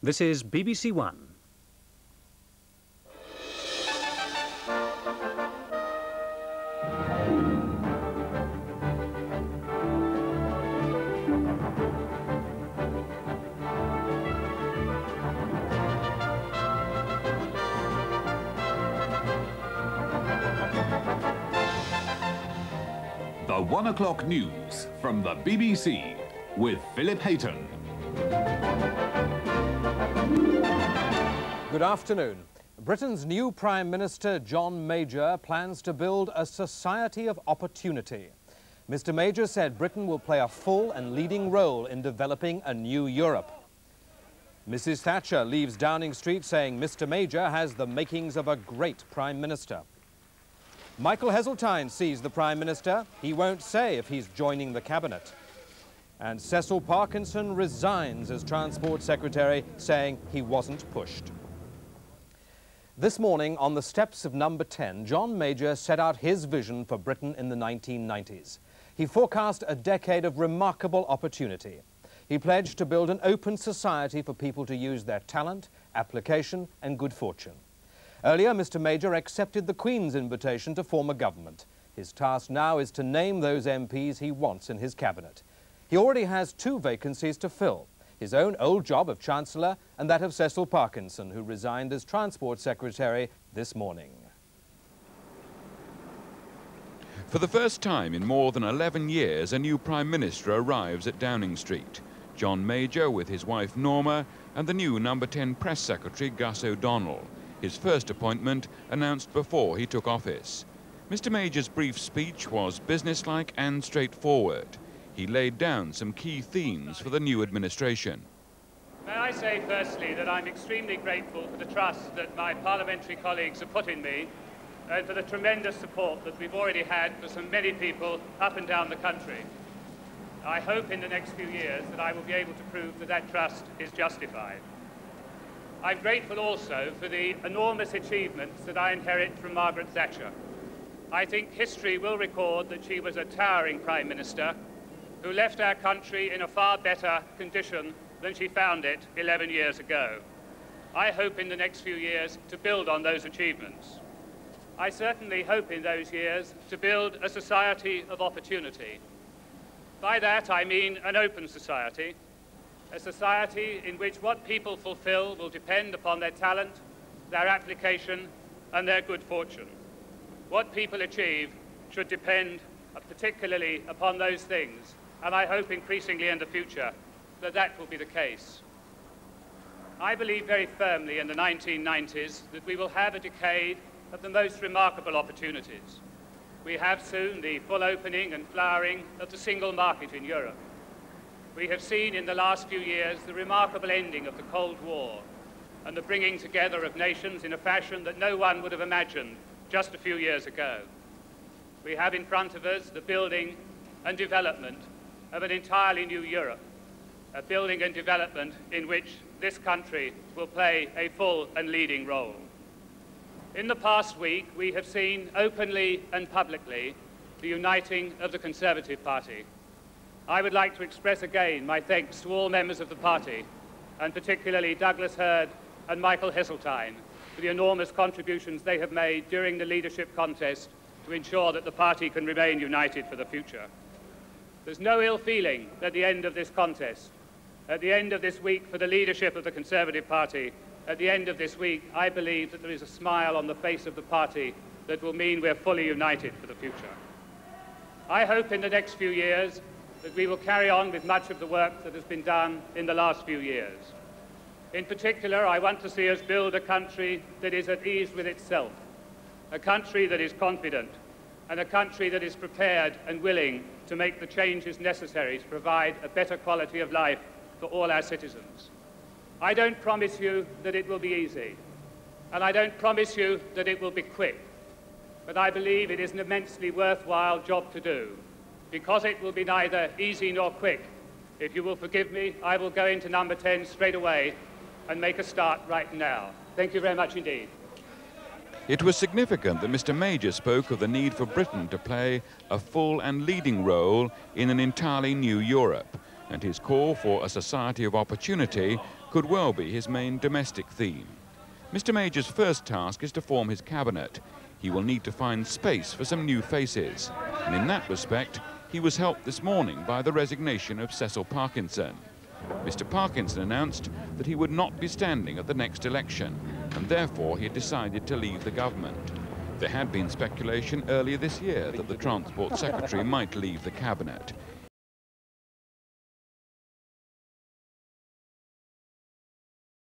This is BBC One. The 1 o'clock news from the BBC with Philip Hayton. Good afternoon. Britain's new Prime Minister, John Major, plans to build a society of opportunity. Mr. Major said Britain will play a full and leading role in developing a new Europe. Mrs. Thatcher leaves Downing Street saying Mr. Major has the makings of a great Prime Minister. Michael Heseltine sees the Prime Minister. He won't say if he's joining the Cabinet. And Cecil Parkinson resigns as Transport Secretary, saying he wasn't pushed. This morning, on the steps of Number 10, John Major set out his vision for Britain in the 1990s. He forecast a decade of remarkable opportunity. He pledged to build an open society for people to use their talent, application and good fortune. Earlier, Mr. Major accepted the Queen's invitation to form a government. His task now is to name those MPs he wants in his cabinet. He already has 2 vacancies to fill, his own old job of Chancellor and that of Cecil Parkinson, who resigned as Transport Secretary this morning. For the first time in more than 11 years, a new Prime Minister arrives at Downing Street. John Major with his wife Norma and the new Number 10 Press Secretary Gus O'Donnell. His first appointment announced before he took office. Mr. Major's brief speech was businesslike and straightforward. He laid down some key themes for the new administration. May I say firstly that I'm extremely grateful for the trust that my parliamentary colleagues have put in me and for the tremendous support that we've already had for so many people up and down the country. I hope in the next few years that I will be able to prove that that trust is justified. I'm grateful also for the enormous achievements that I inherit from Margaret Thatcher. I think history will record that she was a towering Prime Minister who left our country in a far better condition than she found it 11 years ago. I hope in the next few years to build on those achievements. I certainly hope in those years to build a society of opportunity. By that I mean an open society, a society in which what people fulfill will depend upon their talent, their application, and their good fortune. What people achieve should depend particularly upon those things, and I hope increasingly in the future that that will be the case. I believe very firmly in the 1990s that we will have a decade of the most remarkable opportunities. We have soon the full opening and flowering of the single market in Europe. We have seen in the last few years the remarkable ending of the Cold War and the bringing together of nations in a fashion that no one would have imagined just a few years ago. We have in front of us the building and development of an entirely new Europe, a building and development in which this country will play a full and leading role. In the past week, we have seen openly and publicly the uniting of the Conservative Party. I would like to express again my thanks to all members of the party, and particularly Douglas Hurd and Michael Heseltine, for the enormous contributions they have made during the leadership contest to ensure that the party can remain united for the future. There's no ill feeling at the end of this contest. At the end of this week for the leadership of the Conservative Party, at the end of this week, I believe that there is a smile on the face of the party that will mean we're fully united for the future. I hope in the next few years that we will carry on with much of the work that has been done in the last few years. In particular, I want to see us build a country that is at ease with itself, a country that is confident, and a country that is prepared and willing to make the changes necessary to provide a better quality of life for all our citizens. I don't promise you that it will be easy, and I don't promise you that it will be quick, but I believe it is an immensely worthwhile job to do. Because it will be neither easy nor quick, if you will forgive me, I will go into Number 10 straight away and make a start right now. Thank you very much indeed. It was significant that Mr. Major spoke of the need for Britain to play a full and leading role in an entirely new Europe. and his call for a society of opportunity could well be his main domestic theme. Mr. Major's first task is to form his cabinet. He will need to find space for some new faces, and in that respect, he was helped this morning by the resignation of Cecil Parkinson. Mr. Parkinson announced that he would not be standing at the next election, and therefore he had decided to leave the government. There had been speculation earlier this year that the Transport Secretary might leave the cabinet.